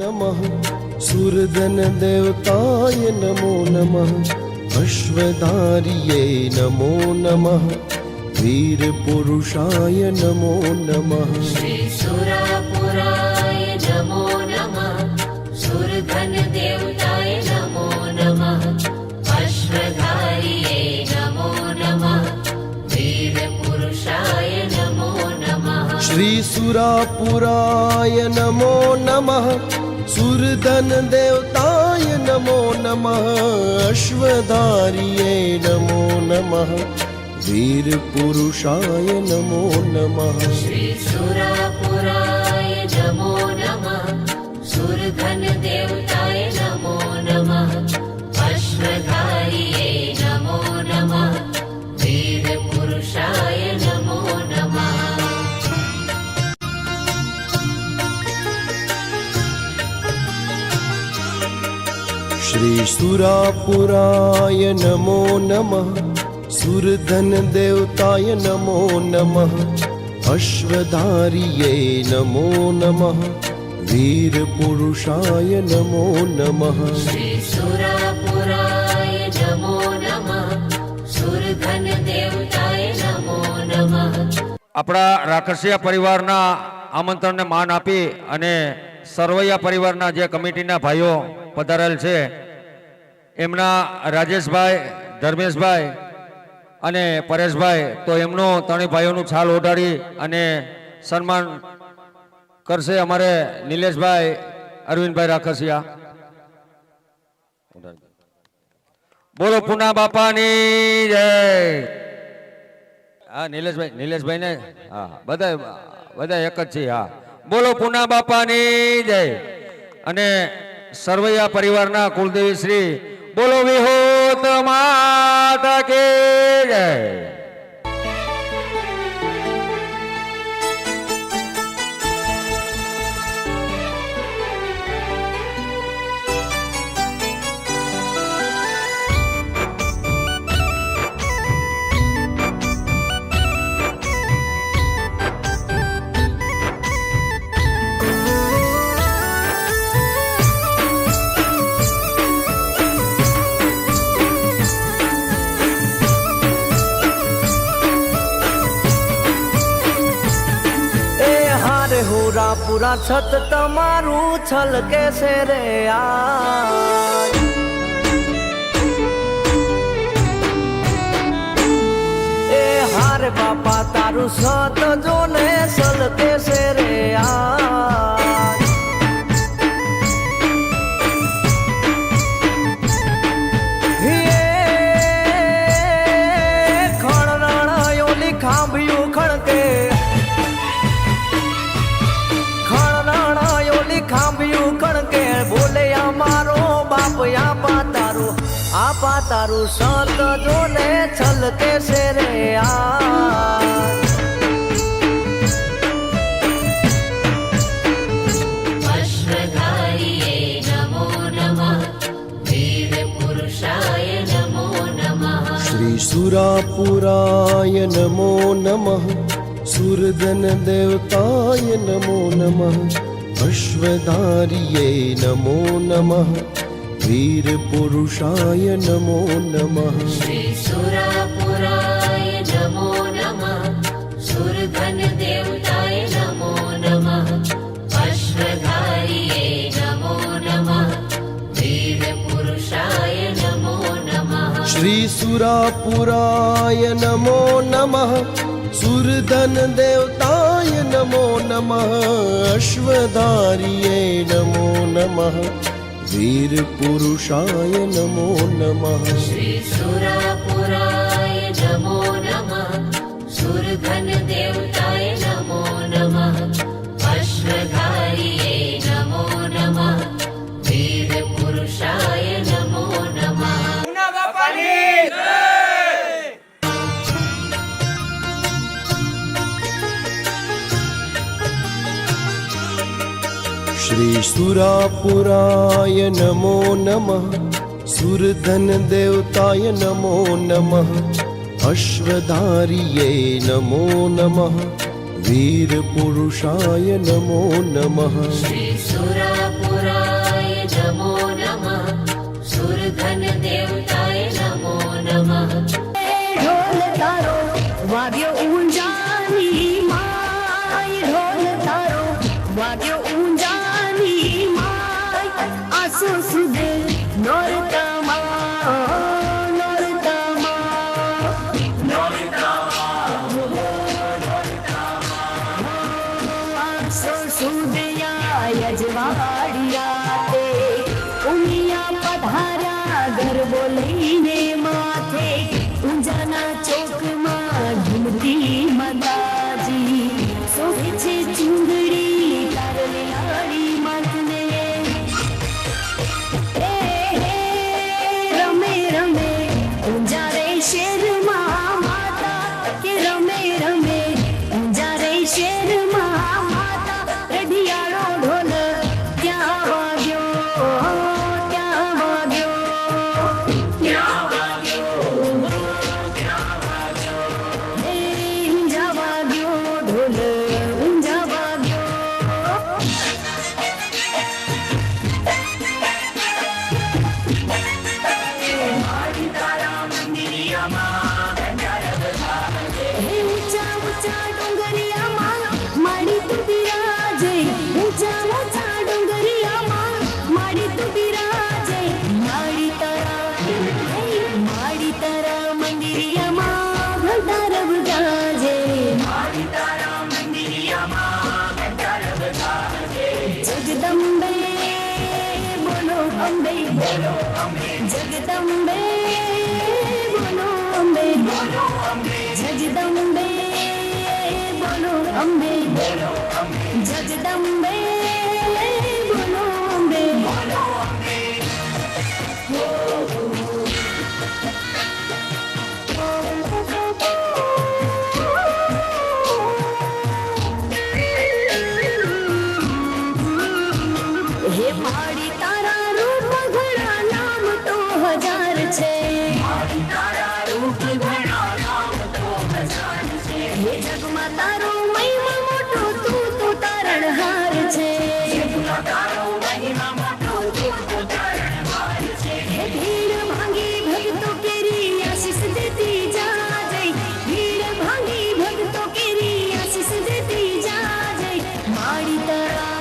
नमः सूर्यधन देवताय नमो नमः अश्वधारिये नमो नमः वीर पुरुषाय नमो नमः श्रीसुरापुराय नमो नमः सूर्यधन देवताय नमो नमः अश्वधारिये नमो नमः वीर पुरुषाय नमो नमः श्रीसुरापुराय नमो नमः सूर्यधन देवताय नमो नमः अश्वधारिये नमो नमः वीर पुरुषाय नमो नमः श्रीसुरापुराय नमो नमः सूर्यधन देवताय नमो नमः अश्वधारिये नमो नमः वीर पुरुषाय नमो नमः श्रीसुरापुराय नमो नमः सूर्यधन देवताय नमो नमः अश्वधारिये नमो नमः वीर पुरुषाय नमो नमः श्रीसुरापुराय नमो नमः सूर्यधन देवताय नमो नमः આપણા રાકસિયા પરિવારના આમંત્રણને માન આપી અને સરવૈયા પરિવારના જે કમિટીના ભાઈઓ પધારેલ છે એમના રાજેશભાઈ, ધર્મેશભાઈ અને પરેશભાઈ, તો એમનો ત્રણેય ભાઈઓનું છાલ ઓઢાડી અને સન્માન કરશે અમારે નિલેશભાઈ, અરવિંદભાઈ રાકસિયા. બોલો પુના બાપાની જય. હા નિલેશભાઈ ને હા બધા એક જ છે. હા બોલો પુના બાપાની જય. અને સરવૈયા પરિવારના કુલદેવી શ્રી બોલો વિહોત માતા કે જય. પૂરા છત તમારું છલકે છે રે આજ એ હારે બાપા તારું સત જોને છલકે છે રે આજ ખણરણયોલી ખાંભ્યું ખણકે ખાંભ્યું કણકે બોલે અમારો બાપ આપા તારું સંત જોને છલકે છે રે अश्वधारिये नमो नमः वीर पुरुषाय नमो नमः श्रीसुरापुराय नमो नमः सूर्यधन देवताय नमो नमः अश्वधारिये नमो नमः वीर पुरुषाय नमो नमः श्रीसुरापुराय नमो नमः सूर्यधन देवताय नमो नमः अश्वधारिये नमो नमः वीर पुरुषाय नमो नमः श्रीसुरापुराय नमो नमः सूर्यधन देवताय नमो नमः अश्वधारिये नमो नमः वीर पुरुषाय नमो नमः श्रीसुरापुराय नमो नमः सूर्यधन देवताय नमो नमः अश्वधारिये नमो नमः वीर पुरुषाय नमो नमः श्रीसुरापुराय नमो नमः सूर्यधन देवताय नमो नमः अश्वधारिये नमो नमः वीर पुरुषाय नमो नमः श्रीसुरापुरा આસો સુદે નોરતામાં આસો સુદયા યજવાડી રાતે ઉમિયા પધાર્યા ગરબો લઈને માથે ઊંઝાના ચોકમાં ઢૂમતી માતાજી શોભે છે ચુંદડી તારલિયાળી માથને રમે રમે ઊંઝા રે શેરમાં માતા કે રમે રમે ઊંઝા રે શેરમાં માતા રઢિયાળો ઢોલ ત્યાં વાગ્યો હે ઊંઝા વાગ્યો ઢોલ ઊંઝા વાગ્યો હે ઊંચા ઊંચા ડુંગરિયામાં માડી તું બિરાજે ઊંચા ઊંચા ડુંગરિયામાં માડી તું બિરાજે માડી તારા મંદિરિયામાં ઘંટારવ ગાજે જગદંબે બોલો અંબે જગદંબે બોલો અંબે જગદંબે બોલો અંબે જગદંબે બોલો અંબે હે માડી તારા રૂપ ઘણા નામ તો હજાર છે હે જગમાં તારો મહિમા મોટો તું તો તારણહાર છે હે ભીડ ભાંગી ભક્તો કેરી આશીષ દેતી જાજે ભીડ ભાંગી ભક્તો કેરી આશીષ દેતી જાજે માડી તારા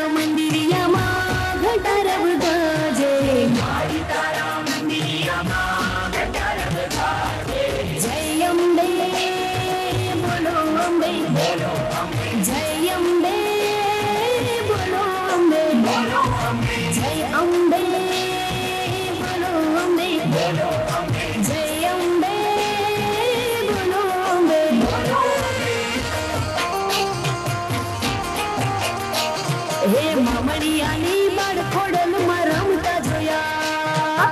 મંદિરિયામાં ઘંટારવ ગાજે જય અંબે બોલો અંબે જય અંબે બોલો અંબે જય અંબે બોલો અંબે જય અંબે બોલો અંબે હે મામડિયાની બાળ ખોડલમાં રમતા જોયા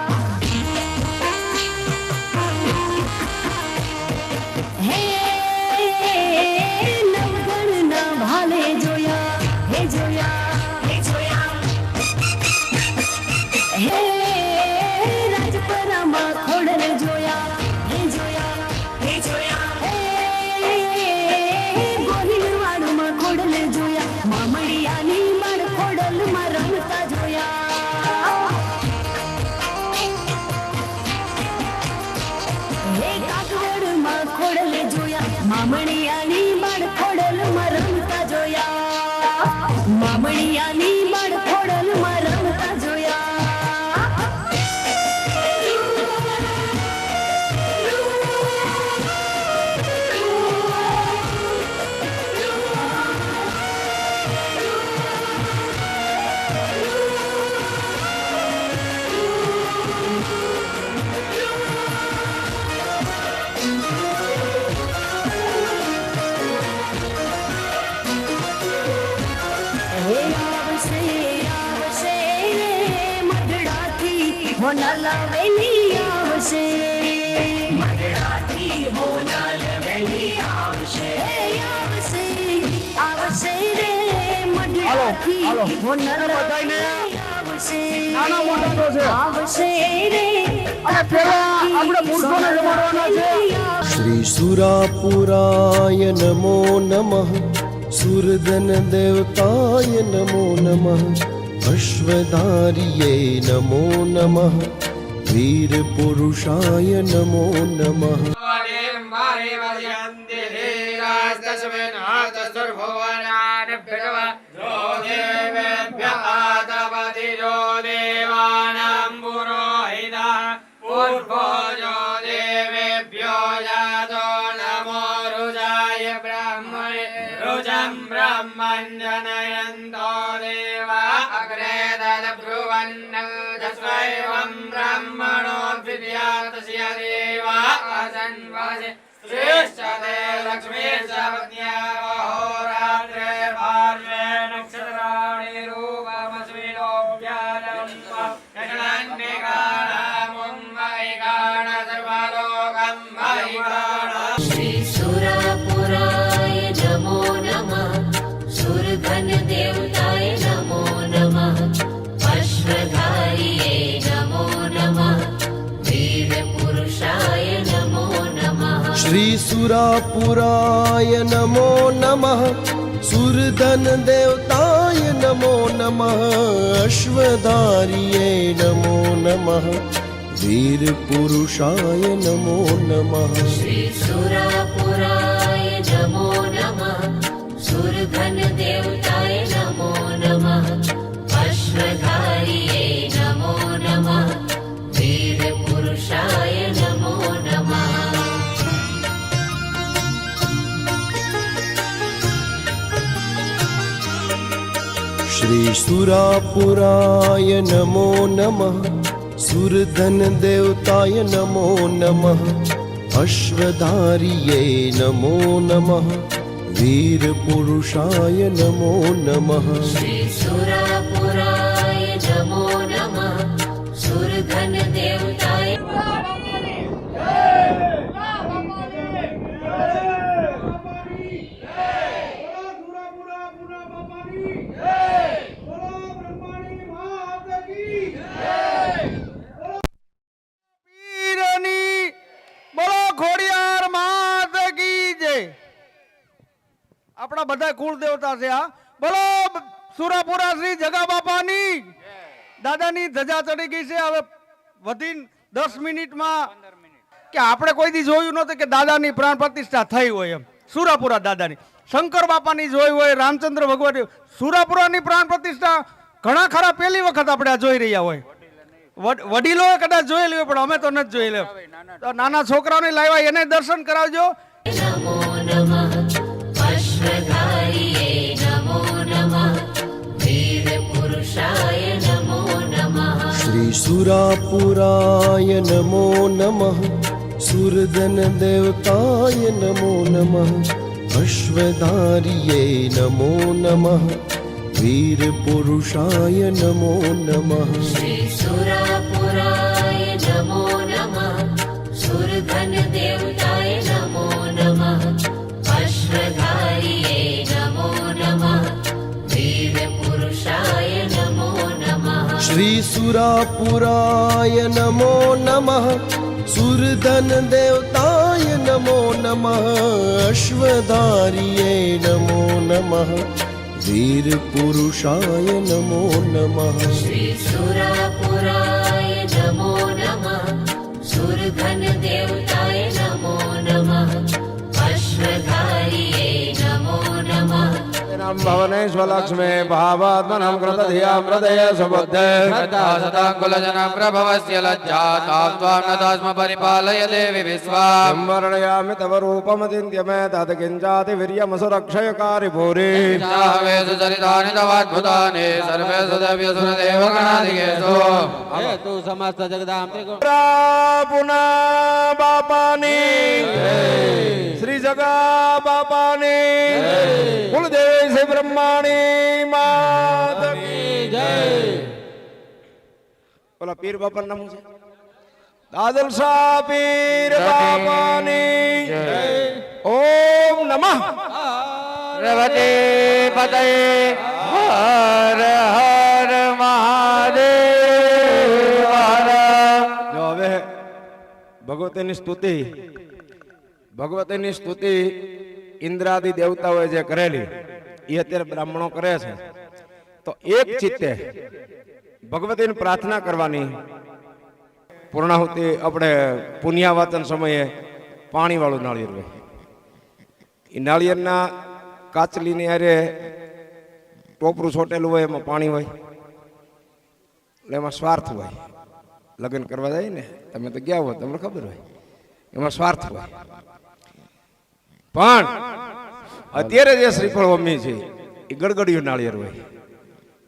હે નવગણના ભાલે જોયા હે હે રાજપરામાં ખોડલ જોયા હે ગોહિલવાડમાં ખોડલ જોયા મામડિયાની બાળ ખોડલમાં રમતા જોયા હે કાગવડમાં ખોડલ જોયા મામડિયાની બાળ ખોડલમાં રમતા જોયા મામડિયાની બાળ ખોડલમાં રમતા જોયા હે આવશે મઢડાથી હોનલ વેલી આવશે હે આવશે રે મઢડાથી હોનલ આવશે આવશે રે આપણે મૂર્ખોને જમાડવાના છે. શ્રી સુરાપુરાય નમો નમઃ સુરધન દેવતાય નમો નમઃ અશ્વધારિયે નમો નમઃ વીર પુરુષાય નમો નમઃ ભગવાન ब्रह्मञ्जनयन्तो देवा अग्रे ददब्रुवन्नल्जस्वैवं ब्रह्मणो द्वितीयातस्य देवा असन्वासे श्रेष्ठते लक्ष्मी च पत्न्या अहोरात्रे पार्श्वे नक्षत्राणि रूपमस्मिनोऽभ्यादं यजनान्यकाणामुं महिकाण सर्वलोकं महिकाण श्रीसुरापुराय नमो नमः सुरधन देवताय नमो नमः अश्वधारिये नमो नमः वीरपुरुषाय नमो नमः श्रीसुरापुराय नमो नमः सुरधन देवताय नमो नमः अश्वधारिये नमो नमः वीरपुरुषाय नमो नमः श्रीसुरापुराय नमो नमः सुरधन देवताय नमो नमः अश्वधारिये नमो नमः वीरपुरुषाय नमो नमः श्रीसुरापुराय नमो नमः सुरधन देवताय नमो नमः अश्वधारिये नमो नमः वीरपुरुषाय नमो नमः श्रीसुरापुराय नमो नमः सुरधन देवताय પીરની બોલો ખોડિયાર માત કી જય. આપણા બધા કુળ દેવતા છે આ. બોલો સુરાપુરા શ્રી જગા બાપાની દાદાની ધજા ચડી ગઈ છે. હવે વધીને 10 મિનિટમાં કે આપણે કોઈ દી જોયું નહોતું કે દાદાની પ્રાણ પ્રતિષ્ઠા થઈ હોય એમ. સુરાપુરા દાદાની શંકર બાપાની જોઈ હોય, રામચંદ્ર ભગવાન. સુરાપુરાની પ્રાણ પ્રતિષ્ઠા ઘણા ખરા પહેલી વખત આપણે આ જોઈ રહ્યા હોય. વડીલોએ કદાચ જોયેલી હોય પણ અમે તો નથી જોયેલી. તો નાના છોકરાઓને લાવ્યા એને દર્શન કરાવજો. नमो नमः अश्वधारिये नमो नमः वीरपुरुषाय नमो नमः श्रीसुरापुराय नमो नमः सुरधन देवताय नमो नमः अश्वधारिये नमो नमः वीरपुरुषाय नमो नमः श्रीसुरापुराय नमो नमः सुरधन देवताय नमो नमः अश्वधारिये नमो नमः वीरपुरुषाय नमो नमः श्रीसुरापुराय नमो नमः सुरधन देवताय नमो नमः अश्वधारिये नमो नमः वीरपुरुषाय नमो नमः श्रीसुरापुराय नमो नमः सुरधन देवताय नमो नमः अश्वधारिये नमो नमः भवनेश्वलक्ष्मे भावात्मनं कृतधियां हृदय सुबुद्धे श्रद्धा सदाकुलजनं प्रभवस्य लज्जातां परिपालय देवि विश्वां वर्णयामि तव रूपमचिन्त्य मे तत् किञ्चाति वीर्यमसुरक्षयकारि भूरि वेषु चरितानि तवाद्भुतानि सर्वेषु देवगणादिकेषु हेतु समस्त जगदां पुना बापानी श्री जगा बापानी कुलदेव श्री ब्रह्माणी मात की जय. बोला पीर बापा नाम છે દાદલ શાહ પીર બાપાની જય. ઓમ નમઃ પાર્વતી પતય હર હર મહાદેવ. જો હવે ભગવતીની સ્તુતિ ઇન્દ્રાદિ દેવતાઓએ જે કરેલી એ અત્યારે બ્રાહ્મણો કરે છે. તો એક ચિત્તે ભગવતીની પ્રાર્થના કરવાની. પૂર્ણાહુતિ આપણે પુણ્યાવાચન સમયે પાણી વાળું નાળિયેર હોય. એ નાળિયેરના કાચલીની હારે ટોપરું છોટેલું હોય, એમાં પાણી હોય, એટલે એમાં સ્વાર્થ હોય. લગ્ન કરવા જાય ને, તમે તો ગયા હોય, તમને ખબર હોય, એમાં સ્વાર્થ હોય. પણ અત્યારે જે શ્રીફળ હોમી છે એ ગળગડિયું નાળિયેર હોય,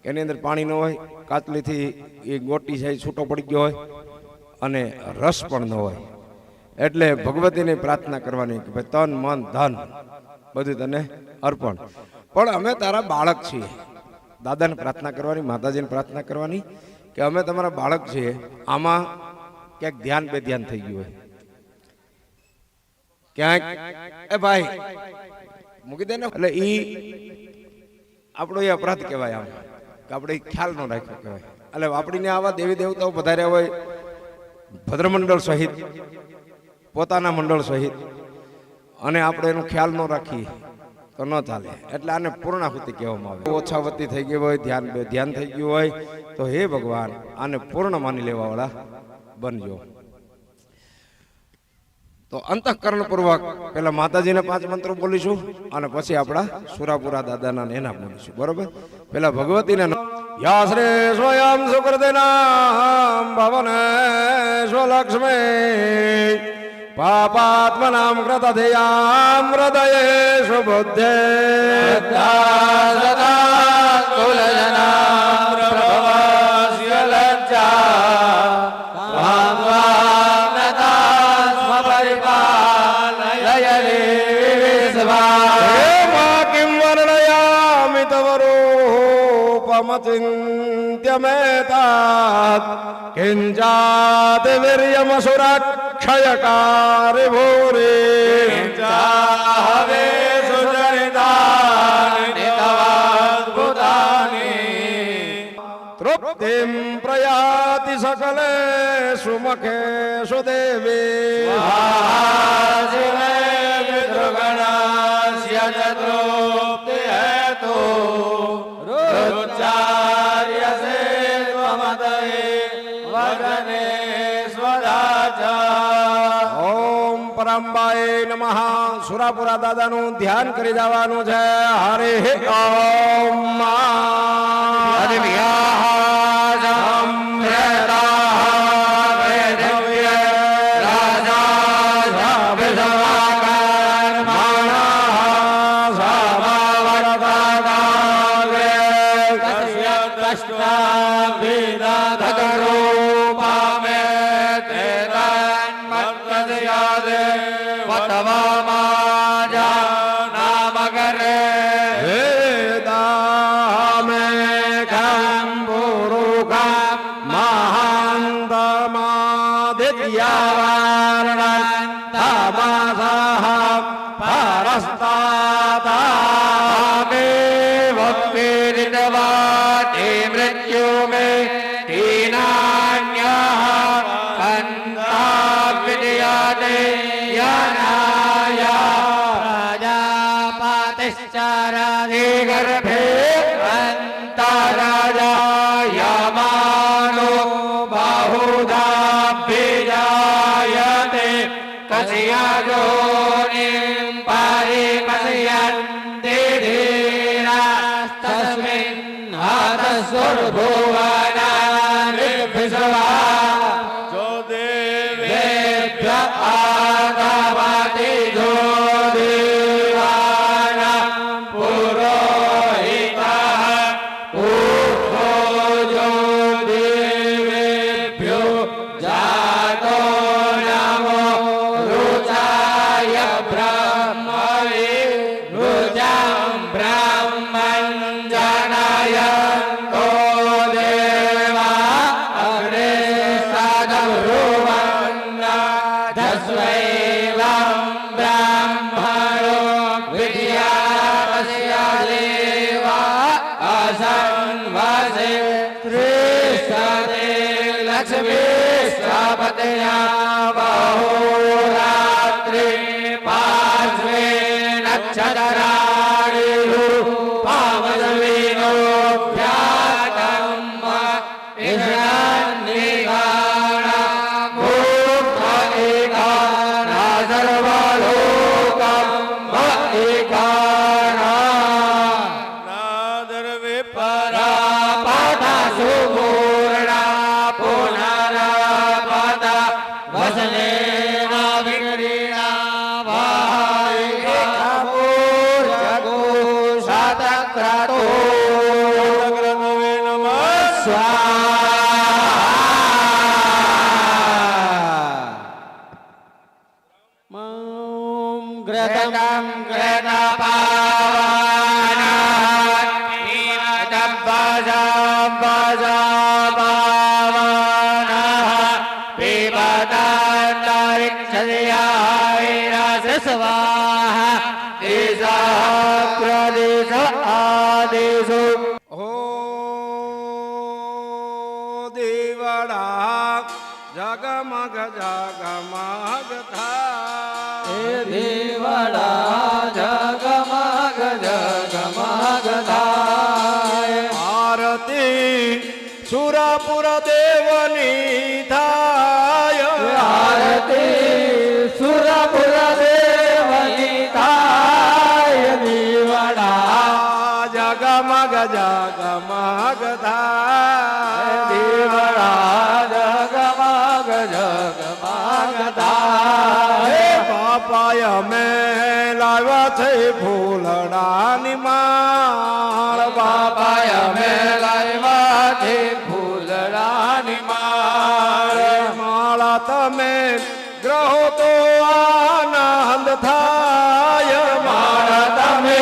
એની અંદર પાણી ન હોય, કાચલીથી એ ગોટી છે એ છૂટો પડી ગયો હોય અને રસ પણ ન હોય. એટલે ભગવતીની પ્રાર્થના કરવાની કે ભાઈ તન મન ધન બધું તને અર્પણ. પણ અમે તારા બાળક છીએ, દાદાને પ્રાર્થના કરવાની, માતાજીને પ્રાર્થના કરવાની કે અમે તમારા બાળક છીએ, આમાં ક્યાંક ધ્યાન બેધ્યાન થઈ ગયું હોય, ક્યાંક એ ભાઈ મૂકી દે ને, એટલે ઈ આપણો એ અપરાધ કહેવાય. આમ કે આપણે ખ્યાલ ન રાખ્યો કહેવાય. એટલે આપણીને આવા દેવી દેવતાઓ પધાર્યા હોય ભદ્રમંડળ સહિત, પોતાના મંડળ સહિત, અને આપણે એનો ખ્યાલ ન રાખીએ તો ન ચાલે. એટલે આને પૂર્ણાહુતિ કહેવામાં આવે. ઓછાવતી થઈ ગઈ હોય, ધ્યાન થઈ ગયું હોય તો હે ભગવાન આને પૂર્ણ માની લેવા વાળા બનજો. તો અંતઃકરણ પૂર્વક પેલા માતાજીને 5 મંત્રો બોલીશું અને પછી આપણા સુરાપુરા દાદાના એના બોલીશું. બરોબર? પેલા ભગવતીને યા શ્રી સ્વયં સુકૃતિનામ ભવને સ્વલક્ષ્મી પાપાત્મનામ કૃતધિયામ હૃદયેષુ બુદ્ધે ચિંત્યમેતાत् કિંચાત વીર્યમસુરાક્ષયકારી ભૂરી કિંચાહવે સુચરિતાનિ તવાદ્ભુતાનિ તૃપ્તિં પ્રયાતિ સકલેષુ મુખેષુ દેવી શિવે પિતૃગણસ્ય ચ તૃપ્તિ હેતુ ઓમ પરંબાય નમઃ. સુરાપુરા દાદાનું ધ્યાન કરી જવાનું છે. હરે ઓમ ક્રાતો ઘૃતમ ઘૃતપાવનાન પીવતમ ભજમ ભજપાવનાન પીવતાંતરિક્ષયાવિરસ સ્વાહા દેશા પ્રદેશ આદેશો હો દેવડા જગમગ જગમગ થાય દેવડા જગમગ જગમગ થાય આરતી સુરપુર દેવની થાય આરતી સુરપુર દેવની થાય દેવડા જગમગ જગમગ થાય દેવડા જગમગ જગમગ થાય બાપાય અમે લાવ્યા છે ફૂલડાની માળ બાપાય અમે લાવ્યા છે ફૂલડાની માળ માળા તમે ગ્રહો તો આનંદ થાય માળા તમે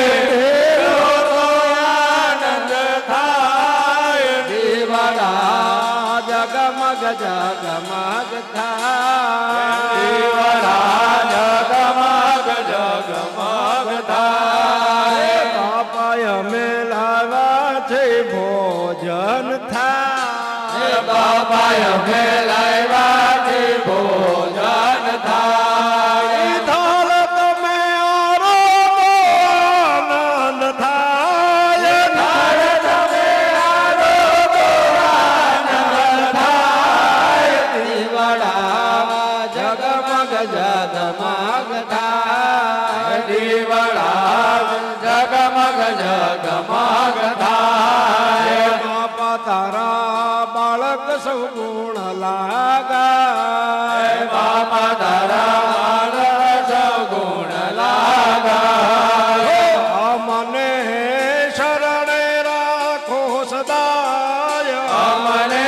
ગ્રહો તો આનંદ થાય દેવડા જગમગ જગમગ થાય દેવડા જગમગ જગમગ થાય બાપાય અમે લાવ્યા છે ભોજન થાય બાપાય અમે લાવ્યા છે ભોજન થાય થાળ તમે આરો આનંદ થાય થાળ તમે આરો તો આનંદ થાય દેવડા જગમગ જગમગ થાય દેવડા જગમગ જગમગ થાય બાપા તારા બાળક સૌ ગુણ લાગાય બાપા તારા સગુણ લાગા મને શરણે રાખો સદાય અમને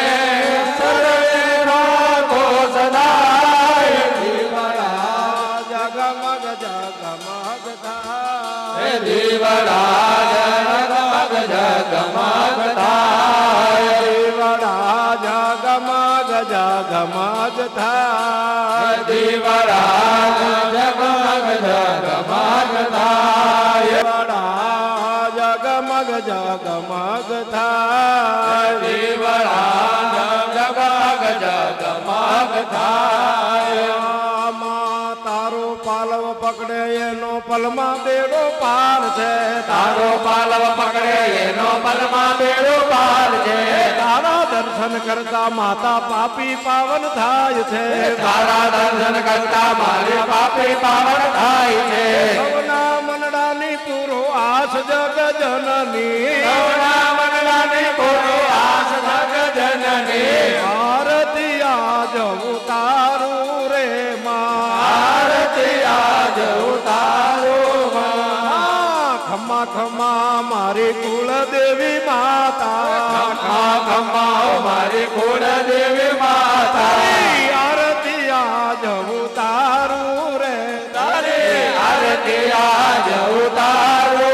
શરણે રાખો સદાય દેવડા જગમગ જગમગ થાય દેવડા જગમગ જગમગ થાય દેવડા જગમગ જગમગ થાય દેવડા જગમગ જગમગ થાય દેવડા જગમગ જગમગ થાય દેવડા જગમગ જગમગ થાય આમાં તારો પાલવ પકડે એનો પલમાં બેડો પાર છે તારો પાલવ પકડે એનો પલમાં બેડો પાર છે તારા દર્શન કરતા માતા પાપી પાવન થાય છે તારા દર્શન કરતા મારે પાપે પાવન થાય છે સૌના મનડાની પૂરો આસ જગ જનની સૌના મનડાની પૂરો આસ જગ જનની આરતી આજ ઉતારું રે માં આરતી આજ ઉતારો માં ખમા ખમા મારી કુળ દેવી માતા ખમા મારી કુળ દેવી માતા આરતી આજ ઉતારું રે તારી આરતી આજ ઉતારો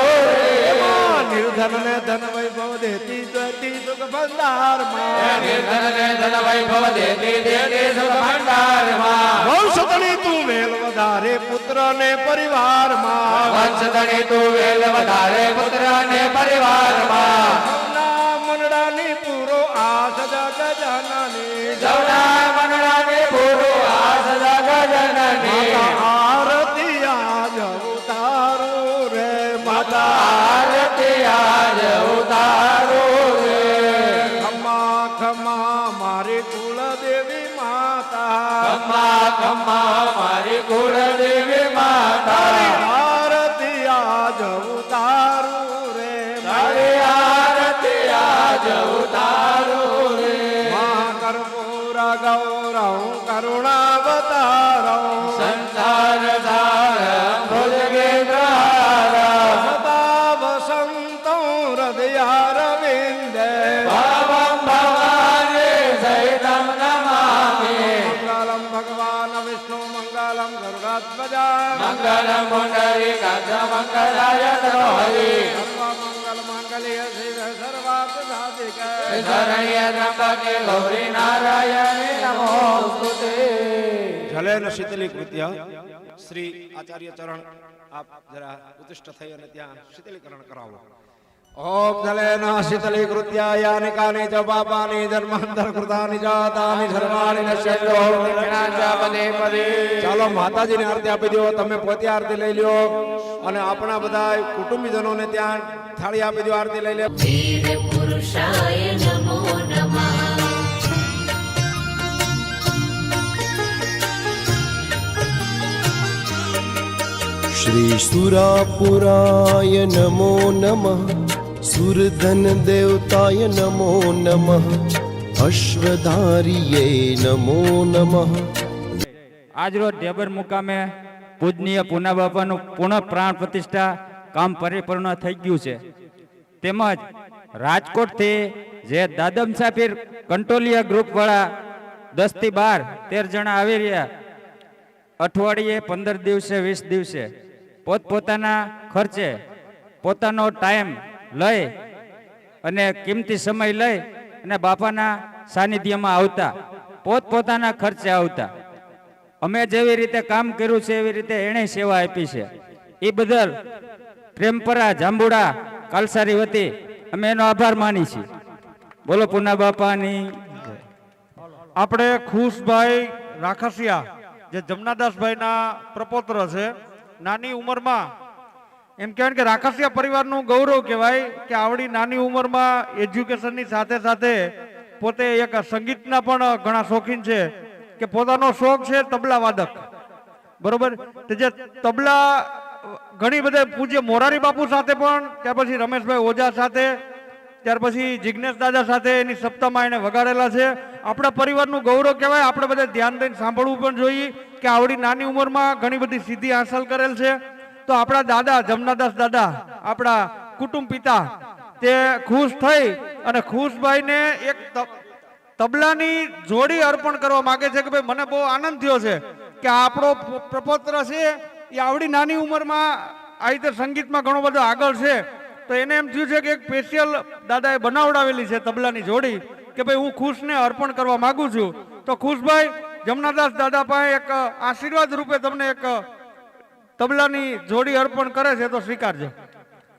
નિર્ધન ને ધન વૈભવ દેતી દેતી સુખ ભંડાર માં ધન ને ધન વૈભવ દેતી દેતી સુખ ભંડારમાં વંશધણી તું વેલ વધારે પુત્ર ને પરિવાર માં વંશધણી તું વેલ વધારે પુત્ર ને પરિવારમાં સૌના મનડાની પૂરો આસ જગ જનની સૌના મનડાની પૂરો આસ જગ જનની આરતી આજ ઉતારું રે માતા આરતી આજ ઉતારો રે ખમા ખમા મારી કુળ દેવી માતા ખમા ખમા મારી કુળ દેવી માતા આરતી આજ ઉતારું રે તારી આરતી આજ ઉતારો રે કર્પૂર ગૌરવ કરુણાવતારમ સંસાર સાર ભુજગે દ્વાર સદા વસંતો હૃદયારવિંદે ભવમ ભવ મંગલ મુંડરી કાચ મંગલાય હરિ મંગલ માંગલ્ય શિવે સર્વાર્થ સાધિકે શરણ્ય ત્રંબકે ગૌરી નારાયણી નમોસ્તુતે. જલેન શીતલી કૃત્ય શ્રી આચાર્ય ચરણ આપ જરા ઉત્તિષ્ઠ થઈ અને ત્યાં શીતલીકરણ કરાવો. ઓમ જલેન શીતલી કૃત્ય યાની કાની ચ પાપાની જન્માંતર કૃતાની ચ તાની સર્વાણી નશ્યંતો દક્ષિણા ચ પદે પદે. ચાલો માતાજીને આરતી આપી દો. તમે પોતે આરતી લઈ લ્યો અને આપણા બધા કુટુંબીજનોને ત્યાં થાળી આપી દો. આરતી લઈ લે. વીર પુરુષાય નમો નમઃ. શ્રી સુરાપુરાય નમો નમઃ સુરધન દેવતાય નમો નમઃ અશ્વધારીયે નમો નમઃ. આજરોજ ઢેબર મુકામે પૂજનીય પૂના બાપાનું પુનઃ પ્રાણ પ્રતિષ્ઠા કામ પરિપૂર્ણ થઈ ગયું છે. તેમજ રાજકોટથી જે દાદા મુસાફિર કંટોલિયા ગ્રુપવાળા 10 થી 13 જણા આવી રહ્યા, અઠવાડિયે 15 દિવસે 20 દિવસે પોતપોતાના ખર્ચે પોતાનો ટાઈમ લઈ અને કિંમતી સમય લઈ અને બાપાના સાનિધ્યમાં આવતા, પોતપોતાના ખર્ચે આવતા. અમે જેવી રીતે કામ કર્યું છે એવી રીતે એણે સેવા આપી છે. એ બદલ પ્રેમપરા જાંબુડા કાલસારી વતી અમે એનો આભાર માની છીએ. બોલો પૂના બાપાની. આપણે ખુશભાઈ રાખાસિયા જે જમનાદાસભાઈના પ્રપોત્ર છે, નાની ઉંમરમાં એમ કહેવાય કે રાખાસિયા પરિવારનું ગૌરવ કહેવાય કે આવડી નાની ઉંમરમાં એજ્યુકેશનની સાથે સાથે પોતે એક સંગીતના પણ ઘણા શોખીન છે કે પોતાનો શોખ છે તબલા વાદક. બરોબર. તે જે તબલા ઘણી બધા પૂજ્ય મોરારી બાપુ સાથે પણ, ત્યાર પછી રમેશભાઈ ઓઝા સાથે, ત્યાર પછી જિજ્ઞેશ દાદા સાથે એની સપ્તાહમાં એને વગાડેલા છે. આપણા પરિવારનું ગૌરવ કહેવાય. આપણે બધા ધ્યાન દઈને સાંભળવું પણ જોઈએ કે આવડી નાની ઉંમરમાં ઘણી બધી સિદ્ધિ હાંસલ કરેલ છે. તો આપણા દાદા જમનાદાસ દાદા, આપણા કુટુંબ પિતા, તે ખુશ થઈ અને ખુશભાઈને એક તબલાની જોડી અર્પણ કરવા માંગે છે કે ભાઈ મને બહુ આનંદ થયો છે કે આપણો પ્રપોત્ર છે એ આવડી નાની ઉંમરમાં આ રીતે સંગીતમાં ઘણો બધો આગળ છે. તો એને એમ થયું છે કે એક સ્પેશિયલ દાદાએ બનાવડાવેલી છે તબલાની જોડી કે ભાઈ હું ખુશને અર્પણ કરવા માંગુ છું. તો ખુશભાઈ જમનાદાસ દાદા પાસે એક આશીર્વાદ રૂપે તમને એક તબલાની જોડી અર્પણ કરે છે, તો સ્વીકારજો.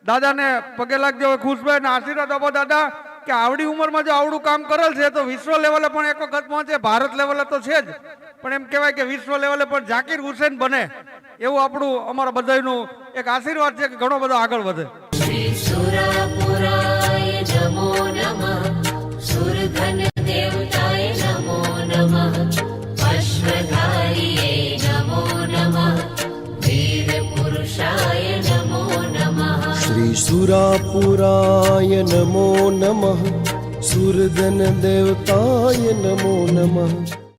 દાદાને પગે લાગજો. ખુશભાઈને આશીર્વાદ આપો દાદા કે આવડી ઉંમરમાં જો આવડું કામ કરેલ છે તો વિશ્વ લેવલે પણ એક વખત પહોંચે. ભારત લેવલે તો છે જ, પણ એમ કહેવાય કે વિશ્વ લેવલે પણ ઝાકીર હુસેન બને એવું આપણું અમારા બધાનું એક આશીર્વાદ છે કે ઘણો બધો આગળ વધે. શ્રી સુરાપુરાય નમો નમઃ. સુરધન દેવતાય નમો નમઃ. અશ્વધારીયે નમો નમઃ. વીર પુરુષાય નમો નમઃ. શ્રી સુરાપુરાય નમો નમઃ સુરધન દેવતાય નમો નમઃ.